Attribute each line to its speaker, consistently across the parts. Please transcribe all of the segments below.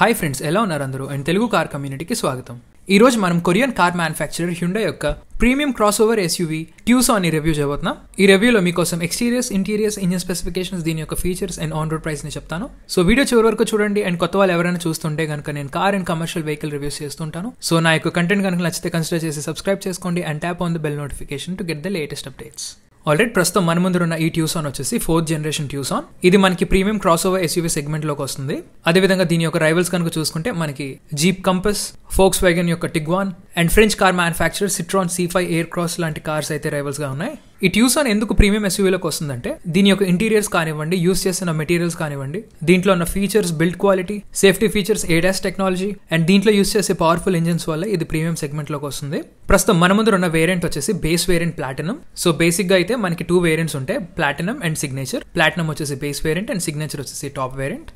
Speaker 1: Hi friends, ఎలా ఉన్నారు అందరూ? అండ్ తెలుగు కార్ కమ్యూనిటీకి స్వాగతం. ఈ రోజు మనం కొరియన్ కార్ మ్యానుఫ్యాక్చరర్ హ్యుండై యొక్క premium crossover SUV Tucson review చేయబోతున్నాం. ఈ రివ్యూలో మీకోసం ఎక్స్టీరియర్స్, ఇంటీరియర్స్, ఇంజిన్ స్పెసిఫికేషన్స్, దీని యొక్క features and on road price ని చెప్తాను. సో వీడియో చివరి వరకు చూడండి. అండ్ కొత్త వాళ్ళు ఎవరైనా చూస్తుంటే కనుక నేను car and commercial vehicle reviews చేస్తుంటాను. సో నా యొక్క కంటెంట్ కనుక నచ్చితే కన్సిడర్ చేసి సబ్స్క్రైబ్ చేసుకోండి and tap on the bell notification to get the latest updates. Already ప్రస్తుతం మన ముందు ఉన్న ఈ ట్యూసాన్ వచ్చేసి 4th జనరేషన్ ట్యూసాన్. ఇది మనకి premium crossover SUV segment లోకి వస్తుంది. అదేవిధంగా దీని యొక్క రైవల్స్ కనుక చూసుకుంటే మనకి జీప్ కంపస్, ఫోక్స్ వ్యాగన్ యొక్క Tiguan and French car manufacturer Citroen C5 Aircross లాంటి కార్స్ అయితే రైవల్స్ గా ఉన్నాయి. ఈ ట్యూసాన్ ఎందుకు ప్రీమియం ఎస్యూవీలోకి వస్తుందంటే దీని యొక్క ఇంటీరియర్స్ కానివ్వండి, యూస్ చేసిన మెటీరియల్స్ కానివ్వండి, దీంట్లో ఉన్న features, build quality, safety features, ADAS technology and దీంట్లో యూస్ చేసే పవర్ఫుల్ ఇంజిన్స్ వల్ల ఇది ప్రీమియం సెగ్మెంట్ లోకి వస్తుంది. ప్రస్తుతం మన ముందు ఉన్న వేరియంట్ వచ్చేసి base variant platinum. So basic గా అయితే మనకి 2 వేరియంట్స్ ఉంటాయి, ప్లాటినం అండ్ సిగ్నేచర్. ప్లాటినం వచ్చేసి బేస్ వేరియంట్ అండ్ సిగ్నేచర్ వచ్చేసి టాప్ వేరియంట్.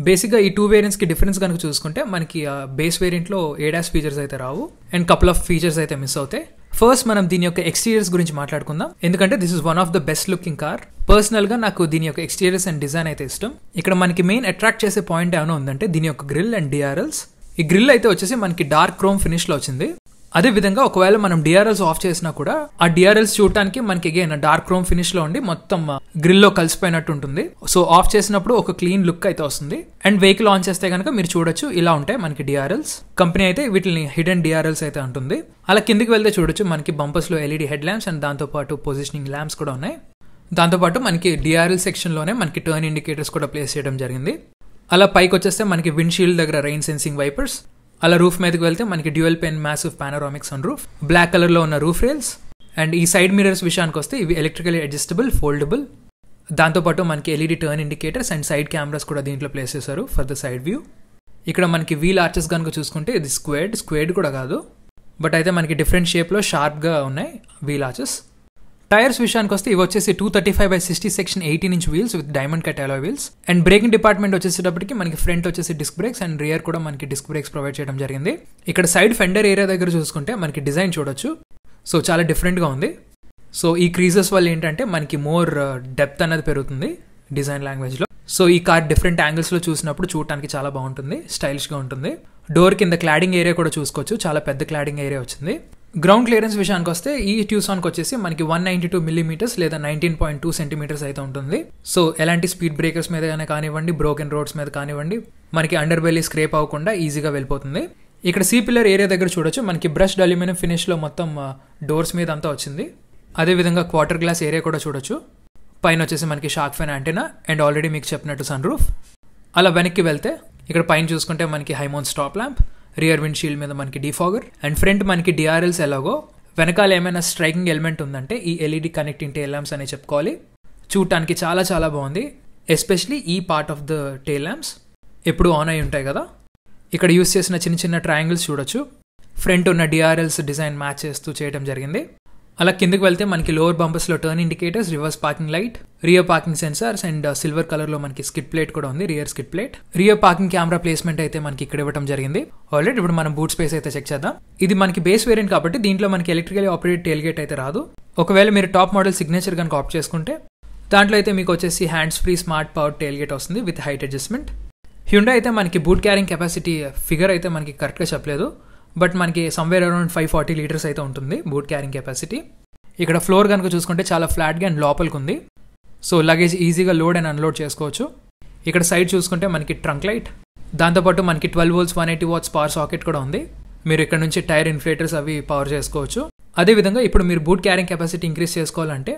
Speaker 1: బేసిక్ గా ఈ 2 వేరియంట్స్ కి డిఫరెన్స్ కనుక చూసుకుంటే మనకి బేస్ వేరియంట్ లో ADAS ఫీచర్స్ అయితే రావు అండ్ కపుల్ ఆఫ్ ఫీచర్స్ అయితే మిస్ అవుతాయి. ఫస్ట్ మనం దీని యొక్క ఎక్స్టీరియర్స్ గురించి మాట్లాడుకుందాం, ఎందుకంటే this is one of the best looking car. Personal గా నాకు దీని యొక్క ఎక్స్టీరియర్స్ అండ్ డిజైన్ అయితే ఇష్టం. ఇక్కడ మనకి మెయిన్ అట్రాక్ట్ చేసే పాయింట్ ఏమైనా ఉందంటే దీని యొక్క గ్రిల్ అండ్ DRLs. ఈ గ్రిల్ అయితే వచ్చేసి మనకి డార్క్ క్రోమ్ ఫినిష్ లో వచ్చింది. అదే విధంగా ఒకవేళ మనం DRLs ఆఫ్ చేసినా కూడా ఆ DRLs చూడటానికి మనకి అగైన్ డార్క్ క్రోమ్ ఫినిష్ లో ఉండి మొత్తం గ్రిల్ లో కలిసిపోయినట్టు ఉంటుంది. సో ఆఫ్ చేసినప్పుడు ఒక క్లీన్ లుక్ అయితే వస్తుంది. అండ్ వెహికల్ ఆన్ చేస్తే కనుక మీరు చూడొచ్చు, ఇలా ఉంటాయి మనకి DRLs. కంపెనీ అయితే వీటిని హిడెన్ DRLs అయితే ఉంటుంది. అలా కిందికి వెళ్తే చూడొచ్చు మనకి బంపర్స్ లో LED హెడ్ ల్యాంప్స్ అండ్ దాంతో పాటు పొజిషనింగ్ ల్యాంప్స్ కూడా ఉన్నాయి. దాంతోపాటు మనకి DRL సెక్షన్ లోనే మనకి టర్న్ ఇండికేటర్స్ కూడా ప్లేస్ చేయడం జరిగింది. అలా పైకి వచ్చేస్తే మనకి విండ్ షీల్డ్ దగ్గర రెయిన్ సెన్సింగ్ వైపర్స్. అలా రూఫ్ మీదకి వెళ్తే మనకి dual pane massive panoramic sunroof, black colour లో ఉన్న రూఫ్ రైల్స్. అండ్ ఈ సైడ్ మిరర్స్ విషయానికి వస్తే ఇవి ఎలక్ట్రికలీ అడ్జస్టబుల్, ఫోల్డబుల్. దాంతోపాటు మనకి LED turn indicators and side cameras కూడా దీంట్లో ప్లేస్ చేశారు ఫర్ ద సైడ్ వ్యూ. ఇక్కడ మనకి వీల్ ఆర్చెస్ కనుక చూసుకుంటే ఇది స్క్వేర్డ్ కూడా కాదు, బట్ అయితే మనకి డిఫరెంట్ షేప్ లో షార్ప్ గా ఉన్నాయి వీల్ ఆర్చెస్. టైర్స్ విషయానికి వస్తే ఇవి వచ్చేసి 235/60 section 18-inch wheels with diamond cut alloy wheels. And braking department వచ్చేసేటప్పటికి మనకి ఫ్రంట్ వచ్చేసి డిస్క్ బ్రేక్స్ అండ్ రియర్ కూడా మనకి డిస్క్ బ్రేక్స్ ప్రొవైడ్ చేయడం జరిగింది. ఇక్కడ సైడ్ ఫెండర్ ఏరియా దగ్గర చూసుకుంటే మనకి డిజైన్ చూడొచ్చు, సో చాలా డిఫరెంట్ గా ఉంది. సో ఈ క్రీజెస్ వల్ల ఏంటంటే మనకి మోర్ డెప్త్ అనేది పెరుగుతుంది డిజైన్ లాంగ్వేజ్ లో. సో ఈ కార్ డిఫరెంట్ యాంగిల్స్ లో చూసినప్పుడు చూడటానికి చాలా బాగుంటుంది, స్టైలిష్ గా ఉంటుంది. డోర్ కింద క్లాడింగ్ ఏరియా కూడా చూసుకోవచ్చు, చాలా పెద్ద క్లాడింగ్ ఏరియా వచ్చింది. గ్రౌండ్ క్లియరెన్స్ విషయానికి వస్తే ఈ ట్యూసాన్కి వచ్చేసి మనకి 192 mm లేదా 19.2 cm అయితే ఉంటుంది. సో ఎలాంటి స్పీడ్ బ్రేకర్స్ మీద కానివ్వండి, బ్రోకెన్ రోడ్స్ మీద కానివ్వండి, మనకి అండర్ బెల్లీ స్క్రేప్ అవ్వకుండా ఈజీగా వెళ్ళిపోతుంది. ఇక్కడ C పిల్లర్ ఏరియా దగ్గర చూడొచ్చు మనకి బ్రష్డ్ అల్యూమినియం ఫినిష్ లో మొత్తం డోర్స్ మీద అంతా వచ్చింది. అదేవిధంగా క్వార్టర్ గ్లాస్ ఏరియా కూడా చూడొచ్చు. పైన వచ్చేసి మనకి shark fine antenna and already మీకు చెప్పినట్టు సన్ రూఫ్. అలా వెనక్కి వెళ్తే ఇక్కడ పైన చూసుకుంటే మనకి high mount stop lamp, rear windshield మీద మనకి డిఫాగర్ అండ్ ఫ్రంట్ మనకి DRLs. ఎలాగో వెనకాల ఏమైనా స్ట్రైకింగ్ ఎలిమెంట్ ఉందంటే ఈ LED కనెక్టింగ్ టైల్ ల్యాంప్స్ అనే చెప్పుకోవాలి. చూడటానికి చాలా చాలా బాగుంది, ఎస్పెషలీ ఈ part of the tile lamps ఎప్పుడు ఆన్ అయి ఉంటాయి కదా. ఇక్కడ యూస్ చేసిన చిన్న చిన్న ట్రయాంగిల్స్ చూడొచ్చు, ఫ్రంట్ ఉన్న DRLs డిజైన్ మ్యాచ్ చేస్తూ చేయడం జరిగింది. అలా కిందకి వెళ్తే మనకి లోవర్ బంపర్స్ లో turn indicators, reverse parking light, rear parking sensors and silver colour లో మనకి స్కిడ్ ప్లేట్ కూడా ఉంది, rear skid plate. Rear parking camera placement అయితే మనకి ఇక్కడ ఇవ్వడం జరిగింది. ఆల్రెడీ ఇప్పుడు మనం బూట్ స్పేస్ అయితే చెక్ చేద్దాం. ఇది మనకి బేస్ వేరియంట్ కాబట్టి దీంట్లో మనకి ఎలక్ట్రికలీ ఆపరేటెడ్ టెయిల్ గేట్ అయితే రాదు. ఒకవేళ మీరు టాప్ మోడల్ సిగ్నేచర్ కనుక ఆప్ట్ చేసుకుంటే దాంట్లో అయితే మీకు వచ్చేసి hands free smart power tail gate వస్తుంది విత్ హైట్ అడ్జస్ట్మెంట్. హ్యుండై అయితే మనకి బూట్ క్యారింగ్ కెపాసిటీ ఫిగర్ అయితే మనకి కరెక్ట్ గా చెప్పలేదు, బట్ మనకి సమ్వేర్ అరౌండ్ 540 లీటర్స్ అయితే ఉంటుంది బూట్ క్యారింగ్ కెపాసిటీ. ఇక్కడ ఫ్లోర్ కనుక చూసుకుంటే చాలా ఫ్లాట్గా అండ్ లోపలికి ఉంది, సో లగేజ్ ఈజీగా లోడ్ అండ్ అన్లోడ్ చేసుకోవచ్చు. ఇక్కడ సైడ్ చూసుకుంటే మనకి ట్రంక్ లైట్, దాంతోపాటు మనకి 12 volts 180 watts పవర్ సాకెట్ కూడా ఉంది. మీరు ఇక్కడ నుంచి టైర్ ఇన్ఫ్లేటర్స్ అవి పవర్ చేసుకోవచ్చు. అదేవిధంగా ఇప్పుడు మీరు బూట్ క్యారింగ్ కెపాసిటీ ఇంక్రీజ్ చేసుకోవాలంటే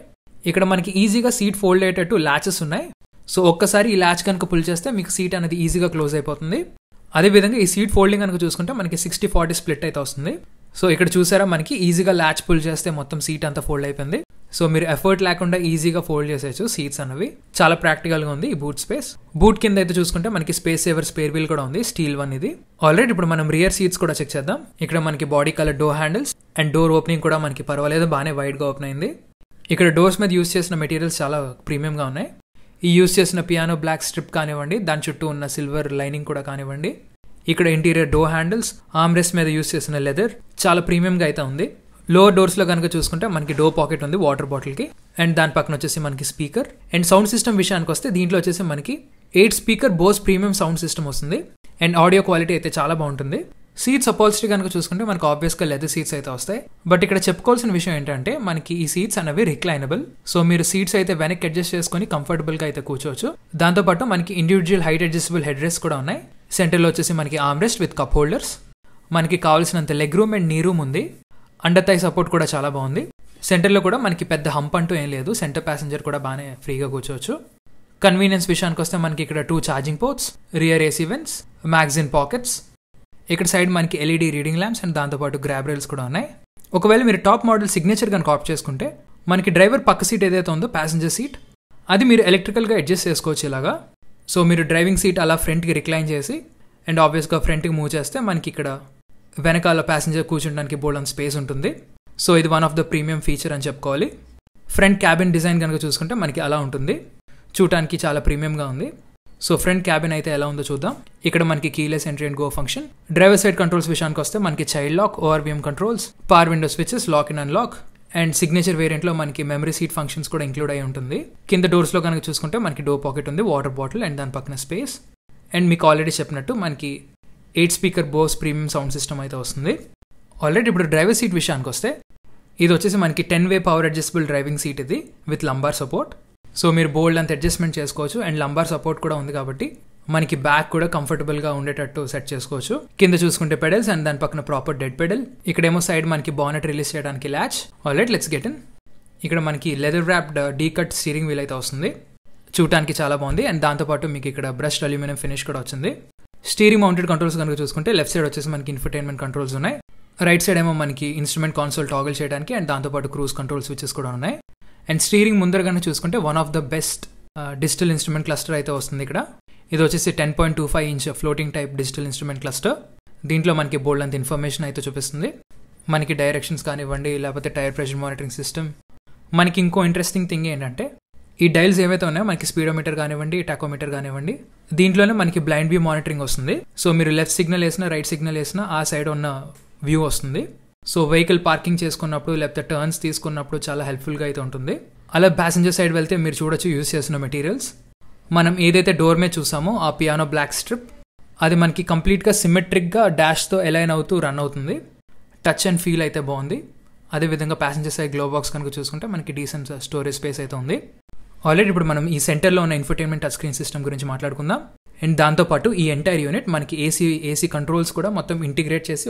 Speaker 1: ఇక్కడ మనకి ఈజీగా సీట్ ఫోల్డ్ అయ్యేటట్టు ల్యాచెస్ ఉన్నాయి. సో ఒక్కసారి ఈ ల్యాచ్ కనుక పుల్ చేస్తే మీకు సీట్ అనేది ఈజీగా క్లోజ్ అయిపోతుంది. అదేవిధంగా ఈ సీట్ ఫోల్డింగ్ కనుక చూసుకుంటే మనకి 60-40 స్ప్లిట్ అయితే వస్తుంది. సో ఇక్కడ చూసారా మనకి ఈజీగా ల్యాచ్ పుల్ చేస్తే మొత్తం సీట్ అంతా ఫోల్డ్ అయిపోయింది. సో మీరు ఎఫర్ట్ లేకుండా ఈజీగా ఫోల్డ్ చేసేయచ్చు సీట్స్ అనేవి. చాలా ప్రాక్టికల్ గా ఉంది ఈ బూట్ స్పేస్. బూట్ కింద అయితే చూసుకుంటే మనకి స్పేస్ సేవర్ స్పేర్ వీల్ కూడా ఉంది, స్టీల్ వన్ ఇది. ఆల్రెడీ ఇప్పుడు మనం రియర్ సీట్స్ కూడా చెక్ చేద్దాం. ఇక్కడ మనకి body colour door handles and door opening కూడా మనకి పర్వాలేదు, బాగానే వైడ్ గా ఓపెన్ అయింది. ఇక్కడ డోర్స్ మీద యూస్ చేసిన మెటీరియల్స్ చాలా ప్రీమియం గా ఉన్నాయి. ఈ యూస్ చేసిన పియానో బ్లాక్ స్ట్రిప్ కానివ్వండి, దాని చుట్టూ ఉన్న సిల్వర్ లైనింగ్ కూడా కానివ్వండి, ఇక్కడ interior door handles, arm rest మీద యూస్ చేసిన లెదర్ చాలా ప్రీమియం గా అయితే ఉంది. లోవర్ డోర్స్లో కనుక చూసుకుంటే మనకి డోర్ పాకెట్ ఉంది వాటర్ బాటిల్కి, అండ్ దాని పక్కన వచ్చేసి మనకి స్పీకర్. అండ్ సౌండ్ సిస్టమ్ విషయానికి వస్తే దీంట్లో వచ్చేసి మనకి 8 speaker Bose premium sound system వస్తుంది. అండ్ ఆడియో క్వాలిటీ అయితే చాలా బాగుంటుంది. సీట్స్ అపాల్స్ట్రీ కనుక చూసుకుంటే మనకు ఆబ్వియస్గా లెదర్ సీట్స్ అయితే వస్తాయి. బట్ ఇక్కడ చెప్పుకోవాల్సిన విషయం ఏంటంటే మనకి ఈ సీట్స్ అనేవి రిక్లైనబుల్. సో మీరు సీట్స్ అయితే వెనక్కి అడ్జస్ట్ చేసుకొని కంఫర్టబుల్గా అయితే కూర్చోవచ్చు. దాంతోపాటు మనకి individual height adjustable head rest కూడా ఉన్నాయి. సెంటర్లో వచ్చేసి మనకి arm rest with cup holders, మనకి కావాల్సినంత లెగ్ రూమ్ అండ్ నీ రూమ్ ఉంది. అండర్ థై సపోర్ట్ కూడా చాలా బాగుంది. సెంటర్లో కూడా మనకి పెద్ద హంప్ అంటూ ఏం లేదు. సెంటర్ ప్యాసింజర్ కూడా బాగానే ఫ్రీగా కూర్చోవచ్చు. కన్వీనియన్స్ విషయానికి వస్తే మనకి ఇక్కడ 2 charging ports, rear AC vents, magazine pockets, ఇక్కడ సైడ్ మనకి ఎల్ఈడి రీడింగ్ ల్యాంప్స్ అండ్ దాంతోపాటు గ్రాబ్ రైల్స్ కూడా ఉన్నాయి. ఒకవేళ మీరు టాప్ మోడల్ సిగ్నేచర్ కనుక ఆప్ట్ చేసుకుంటే మనకి డ్రైవర్ పక్క సీట్ ఏదైతే ఉందో ప్యాసింజర్ సీట్, అది మీరు ఎలక్ట్రికల్గా అడ్జస్ట్ చేసుకోవచ్చు ఇలాగా. సో మీరు డ్రైవింగ్ సీట్ అలా ఫ్రంట్కి రిక్లైన్ చేసి అండ్ ఆబ్వియస్గా ఫ్రంట్కి మూవ్ చేస్తే మనకి ఇక్కడ వెనకాల ప్యాసింజర్ కూర్చోడానికి బోల్డ్ స్పేస్ ఉంటుంది. సో ఇది one of the premium feature అని చెప్పుకోవాలి. ఫ్రంట్ క్యాబిన్ డిజైన్ కనుక చూసుకుంటే మనకి అలా ఉంటుంది. చూడటానికి చాలా ప్రీమియంగా ఉంది. సో ఫ్రంట్ క్యాబిన్ అయితే ఎలా ఉందో చూద్దాం. ఇక్కడ మనకి keyless entry and go function. Driver side controls విషయానికి వస్తే మనకి child lock, ORVM controls, power window switches, lock in and lock, and signature వేరియంట్లో మనకి మెమరీ సీట్ ఫంక్షన్స్ కూడా ఇంక్లూడ్ అయి ఉంటుంది. కింద డోర్స్లో కనుక చూసుకుంటే మనకి డోర్ పాకెట్ ఉంది, వాటర్ బాటిల్ అండ్ దాని పక్కన స్పేస్. అండ్ మీకు ఆల్రెడీ చెప్పినట్టు మనకి 8 speaker Bose premium sound system అయితే వస్తుంది. ఆల్రెడీ ఇప్పుడు డ్రైవర్ సీట్ విషయానికి వస్తే ఇది వచ్చేసి మనకి 10-way power adjustable driving seat ఇది విత్ లంబార్ సపోర్ట్. సో మీరు బోల్డ్ అంత అడ్జస్ట్మెంట్ చేసుకోవచ్చు అండ్ లంబార్ సపోర్ట్ కూడా ఉంది కాబట్టి మనకి బ్యాక్ కూడా కంఫర్టబుల్గా ఉండేటట్టు సెట్ చేసుకోవచ్చు. కింద చూసుకుంటే పెడల్స్ అండ్ దాని పక్కన ప్రాపర్ డెడ్ పెడల్. ఇక్కడేమో సైడ్ మనకి బానెట్ రిలీజ్ చేయడానికి latch. Already let's get in. ఇక్కడ మనకి leather wrapped D cut steering wheel అయితే వస్తుంది. చూడటానికి చాలా బాగుంది. అండ్ దాంతోపాటు మీకు ఇక్కడ బ్రష్డ్ అల్యూమినియం ఫినిష్ కూడా వచ్చింది. స్టీరింగ్ మౌంటెడ్ కంట్రోల్స్ కనుక చూసుకుంటే లెఫ్ట్ సైడ్ వచ్చేసి మనకి ఇన్ఫర్టైన్మెంట్ కంట్రోల్స్ ఉన్నాయి. రైట్ సైడ్ ఏమో మనకి ఇన్స్ట్రుమెంట్ కాన్సోల్ టాగల్ చేయడానికి అండ్ దాంతోపాటు క్రూజ్ కంట్రోల్ స్విచెస్ కూడా ఉన్నాయి. అండ్ స్టీరింగ్ ముందర కనుక చూసుకుంటే one of the best digital instrument cluster అయితే వస్తుంది ఇక్కడ. ఇది వచ్చేసి 10.25 inch floating type digital instrument cluster. దీంట్లో మనకి బోల్డ్ అంత ఇన్ఫర్మేషన్ అయితే చూపిస్తుంది. మనకి డైరెక్షన్స్ కానివ్వండి, లేకపోతే టైర్ ప్రెషర్ మానిటరింగ్ సిస్టమ్. మనకి ఇంకో ఇంట్రెస్టింగ్ థింగ్ ఏంటంటే ఈ డైల్స్ ఏవైతే ఉన్నాయో మనకి స్పీడోమీటర్ కానివ్వండి, టాకోమీటర్ కానివ్వండి, దీంట్లోనే మనకి బ్లైండ్ వ్యూ మానిటరింగ్ వస్తుంది. సో మీరు లెఫ్ట్ సిగ్నల్ వేసినా, రైట్ సిగ్నల్ వేసినా ఆ సైడ్ ఉన్న వ్యూ వస్తుంది. సో వెహికల్ పార్కింగ్ చేసుకున్నప్పుడు లేకపోతే టర్న్స్ తీసుకున్నప్పుడు చాలా హెల్ప్ఫుల్గా అయితే ఉంటుంది. అలా ప్యాసింజర్ సైడ్ వెళ్తే మీరు చూడొచ్చు యూజ్ చేసిన మెటీరియల్స్. మనం ఏదైతే డోర్ మీద చూసామో ఆ పియానో బ్లాక్ స్ట్రిప్, అది మనకి కంప్లీట్గా సిమెట్రిక్గా డాష్తో అలైన్ అవుతూ రన్ అవుతుంది. టచ్ అండ్ ఫీల్ అయితే బాగుంది. అదేవిధంగా ప్యాసింజర్ సైడ్ గ్లో బాక్స్ కనుక చూసుకుంటే మనకి డీసెంట్ స్టోరేజ్ స్పేస్ అయితే ఉంది. ఆల్రెడీ ఇప్పుడు మనం ఈ సెంటర్లో ఉన్న ఇన్ఫర్టైన్మెంట్ టచ్ స్క్రీన్ సిస్టమ్ గురించి మాట్లాడుకుందాం. అండ్ దాంతోపాటు ఈ ఎంటైర్ యూనిట్ మనకి ఏసీ కంట్రోల్స్ కూడా మొత్తం ఇంటిగ్రేట్ చేసి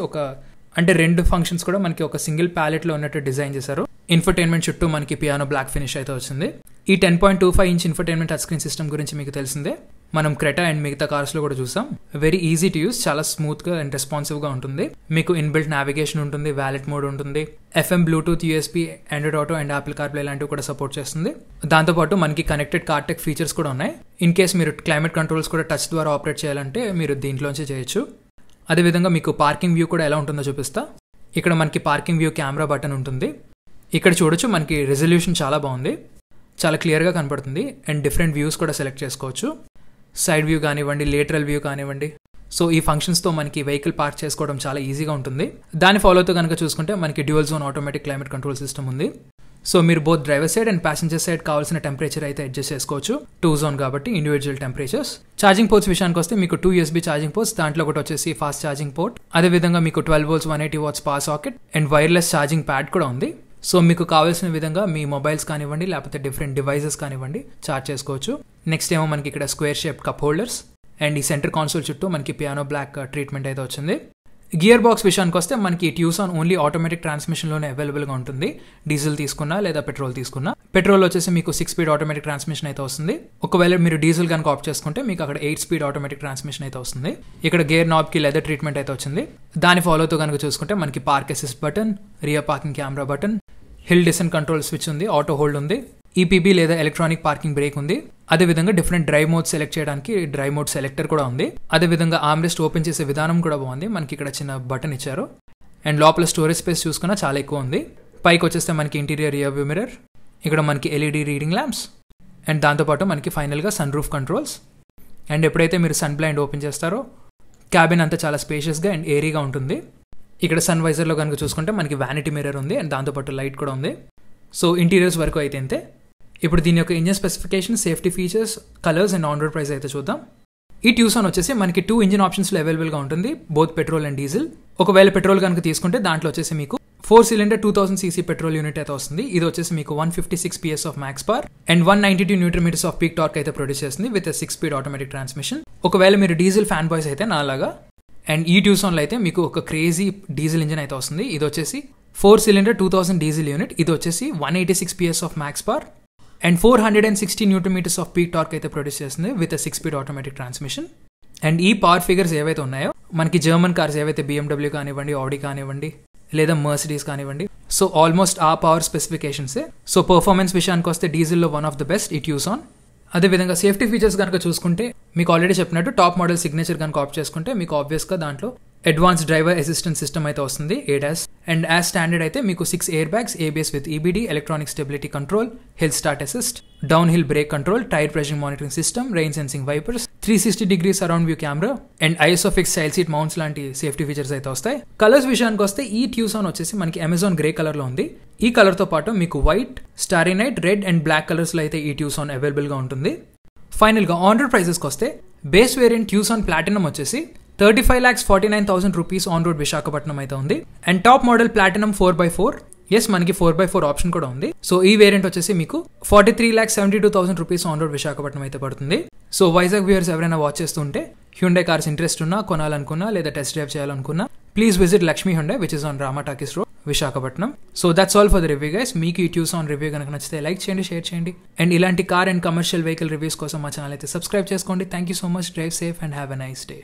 Speaker 1: అంటే 2 ఫంక్షన్స్ కూడా మనకి ఒక సింగిల్ ప్యాలెట్లో ఉన్నట్టు డిజైన్ చేశారు. ఇన్ఫర్టైన్మెంట్ చుట్టూ మనకి పియానో బ్లాక్ ఫినిష్ అయితే వచ్చింది. ఈ 10.25 inch infotainment touch screen system గురించి మీకు తెలిసిందే. మనం క్రెటా అండ్ మిగతా కార్స్లో కూడా చూసాం. వెరీ ఈజీ టు యూస్, చాలా స్మూత్గా అండ్ రెస్పాన్సివ్గా ఉంటుంది. మీకు ఇన్బిల్ట్ నావిగేషన్ ఉంటుంది, వ్యాలెట్ మోడ్ ఉంటుంది, FM, Bluetooth, USB, Android auto and Apple CarPlay లాంటివి కూడా సపోర్ట్ చేస్తుంది. దాంతోపాటు మనకి కనెక్టెడ్ కార్ టెక్ ఫీచర్స్ కూడా ఉన్నాయి. ఇన్ కేస్ మీరు క్లైమేట్ కంట్రోల్స్ కూడా టచ్ ద్వారా ఆపరేట్ చేయాలంటే మీరు దీంట్లోంచి చేయొచ్చు. అదేవిధంగా మీకు పార్కింగ్ వ్యూ కూడా ఎలా ఉంటుందో చూపిస్తా. ఇక్కడ మనకి పార్కింగ్ వ్యూ కెమెరా బటన్ ఉంటుంది. ఇక్కడ చూడొచ్చు మనకి రెజల్యూషన్ చాలా బాగుంది, చాలా క్లియర్గా కనపడుతుంది. అండ్ డిఫరెంట్ వ్యూస్ కూడా సెలెక్ట్ చేసుకోవచ్చు. సైడ్ వ్యూ కానివ్వండి, లేటరల్ వ్యూ కానివ్వండి. సో ఈ ఫంక్షన్స్తో మనకి వెహికల్ పార్క్ చేసుకోవడం చాలా ఈజీగా ఉంటుంది. దాని ఫాలోతో కనుక చూసుకుంటే మనకి dual zone automatic climate control system ఉంది. సో మీరు both driver side and passenger side కావాల్సిన టెంపరేచర్ అయితే అడ్జస్ట్ చేసుకోవచ్చు. 2 జోన్ కాబట్టి ఇండివిజువల్ టెంపరేచర్స్. ఛార్జింగ్ పోర్ట్స్ విషయానికి వస్తే మీకు 2 USB ఛార్జింగ్ పోర్ట్స్, దాంట్లో ఒకటి వచ్చేసి ఫాస్ట్ ఛార్జింగ్ పోర్ట్. అదేవిధంగా మీకు 12 volts 180 watts power socket and wireless charging pad కూడా ఉంది. సో మీకు కావాల్సిన విధంగా మీ మొబైల్స్ కానివ్వండి, లేకపోతే డిఫరెంట్ డివైజెస్ కానివ్వండి ఛార్జ్ చేసుకోవచ్చు. నెక్స్ట్ ఏమో మనకి ఇక్కడ square shape cup holders and ఈ సెంటర్ కాన్సోల్ చుట్టూ మనకి పియానో బ్లాక్ ట్రీట్మెంట్ అయితే వచ్చింది. గియర్ బాక్స్ విషయానికి వస్తే మనకి ట్యూసాన్ ఓన్లీ ఆటోమేటిక్ ట్రాన్స్మిషన్లోనే అవైలబుల్గా ఉంటుంది. డీజిల్ తీసుకున్నా లేదా పెట్రోల్ తీసుకున్నా. పెట్రోల్ వచ్చేసి మీకు 6 speed ఆటోమేటిక్ ట్రాన్స్మిషన్ అయితే వస్తుంది. ఒకవేళ మీరు డీజిల్ కనుక ఆప్ట్ చేసుకుంటే మీకు అక్కడ 8 speed ఆటోమేటిక్ ట్రాన్స్మిషన్ అయితే వస్తుంది. ఇక్కడ గేర్ నాబ్కి లెదర్ ట్రీట్మెంట్ అయితే వచ్చింది. దాని ఫాలోతో కనుక చూసుకుంటే మనకి park assist button, rear parking camera button, hill descent control switch ఉంది, ఆటో హోల్డ్ ఉంది, EPB లేదా ఎలక్ట్రానిక్ పార్కింగ్ బ్రేక్ ఉంది. అదేవిధంగా డిఫరెంట్ డ్రైవ్ మోడ్ సెలెక్ట్ చేయడానికి డ్రైవ్ మోడ్ సెలెక్టర్ కూడా ఉంది. అదేవిధంగా ఆర్మ్రెస్ట్ ఓపెన్ చేసే విధానం కూడా బాగుంది. మనకి ఇక్కడ చిన్న బటన్ ఇచ్చారు. అండ్ లోపల స్టోరేజ్ స్పేస్ చూసుకున్నా చాలా ఎక్కువ ఉంది. పైకి వచ్చేస్తే మనకి ఇంటీరియర్ రియర్ వ్యూ మిర్రర్, ఇక్కడ మనకి LED రీడింగ్ ల్యాంప్స్ అండ్ దాంతోపాటు మనకి ఫైనల్గా సన్ రూఫ్ కంట్రోల్స్. అండ్ ఎప్పుడైతే మీరు సన్ బ్లైండ్ ఓపెన్ చేస్తారో క్యాబిన్ అంతా చాలా స్పేషియస్గా అండ్ ఏరీగా ఉంటుంది. ఇక్కడ సన్ వైజర్లో కనుక చూసుకుంటే మనకి వ్యానిటీ మిర్రర్ ఉంది అండ్ దాంతోపాటు లైట్ కూడా ఉంది. సో ఇంటీరియర్స్ వరకు అయితే అంతే. ఇప్పుడు దీని యొక్క engine specification, safety features, colours and on road price అయితే చూద్దాం. ఈ ట్యూసాన్ వచ్చేసి మనకి 2 ఇంజిన్ ఆప్షన్స్లో అవైలబుల్గా ఉంటుంది, బోత్ పెట్రోల్ అండ్ డీజిల్. ఒకవేళ పెట్రోల్ కనుక తీసుకుంటే దాంట్లో వచ్చేసి మీకు 4 సిలిండర్ 2000 cc పెట్రోల్ యూనిట్ అయితే వస్తుంది. ఇది వచ్చేసి మీకు 156 PS of maths power and 192 Nm off peak torque అయితే ప్రొడ్యూస్ చేస్తుంది విత్ 6 స్పీడ్ ఆటోమేటిక్ ట్రాన్స్మిషన్. ఒకవేళ మీరు డీజిల్ ఫ్యాన్ బాయ్స్ అయితే నాలాగా, అండ్ ఈ ట్యూసాన్లో అయితే మీకు ఒక క్రేజీ డీజిల్ ఇంజిన్ అయితే వస్తుంది. ఇది వచ్చేసి 4 సిలిండర్ 2000 డీజిల్ యూనిట్. ఇది వచ్చేసి 186 PS of maths power and 460 Nm off peak torque అయితే ప్రొడ్యూస్ చేస్తుంది with 6 speed automatic transmission. And ఈ పవర్ ఫిగర్స్ ఏవైతే ఉన్నాయో మనకి జర్మన్ కార్స్ ఏవైతే BMW కానివ్వండి, ఆడి కానివ్వండి, లేదా మర్సిడీస్ కానివ్వండి, సో ఆల్మోస్ట్ ఆ పవర్ స్పెసిఫికేషన్సే. సో పర్ఫార్మెన్స్ విషయానికి వస్తే డీజిల్లో వన్ ఆఫ్ ద బెస్ట్ ఈ ట్యూసాన్. అదేవిధంగా సేఫ్టీ ఫీచర్స్ కనుక చూసుకుంటే మీకు ఆల్రెడీ చెప్పినట్టు టాప్ మోడల్ సిగ్నేచర్ కనుక ఆప్ట్ చేసుకుంటే మీకు ఆబ్వియస్గా దాంట్లో అడ్వాన్స్ డ్రైవర్ అసిస్టెంట్ సిస్టమ్ అయితే వస్తుంది, ADAS. అండ్ యాజ్ స్టాండర్డ్ అయితే మీకు 6 air bags, ABS with EBD, electronic stability control, hill start assist, down hill brake control, tyre pressure monitoring system, rain sensing wipers, 360 degree surround view camera and ISOFIX child seat mounts లాంటి safety features అయితే వస్తాయి. Colours విషయానికి వస్తే ఈ ట్యూసాన్ వచ్చేసి మనకి Amazon grey కలర్లో ఉంది. ఈ కలర్తో పాటు మీకు white, starry night, red and black కలర్స్లో అయితే ఈ ట్యూసాన్ అవైలబుల్గా ఉంటుంది. ఫైనల్గా ఆన్ రోడ్ ప్రైసెస్కి వస్తే బేస్ వేరియంట్ ట్యూసాన్ ప్లాటినం వచ్చేసి 35,49,000 రూపీస్ ఆన్ రోడ్ విశాఖపట్నం అయితే ఉంది. And top model platinum 4x4, ఎస్ మనకి 4x4 ఆప్షన్ కూడా ఉంది. సో ఈ వేరియంట్ వచ్చేసి మీకు 43,72,000 రూపీస్ ఆన్ రోడ్ విశాఖపట్నం అయితే పడుతుంది. సో వైజాగ్ వ్యూయర్స్ ఎవరైనా వాచ్ చేస్తుంటే హ్యుండై కార్స్ ఇంట్రెస్ట్ ఉన్నా, కొనాలనుకున్నా లేదా టెస్ట్ డ్రైవ్ చేయాలనుకున్నా please visit Lakshmi Hyundai which is on Rama talkies road, Visakhapatnam. So that's all for the review guys. మీకు ఈ ట్యూసాన్ రివ్యూ కనుక నచ్చితే లైక్ చేయండి, షేర్ చేయండి. అండ్ ఇలాంటి car and commercial vehicle reviews కోసం మా ఛానల్ అయితే సబ్స్క్రైబ్ చేసుకోండి. Thank you so much. Drive safe and have a nice day.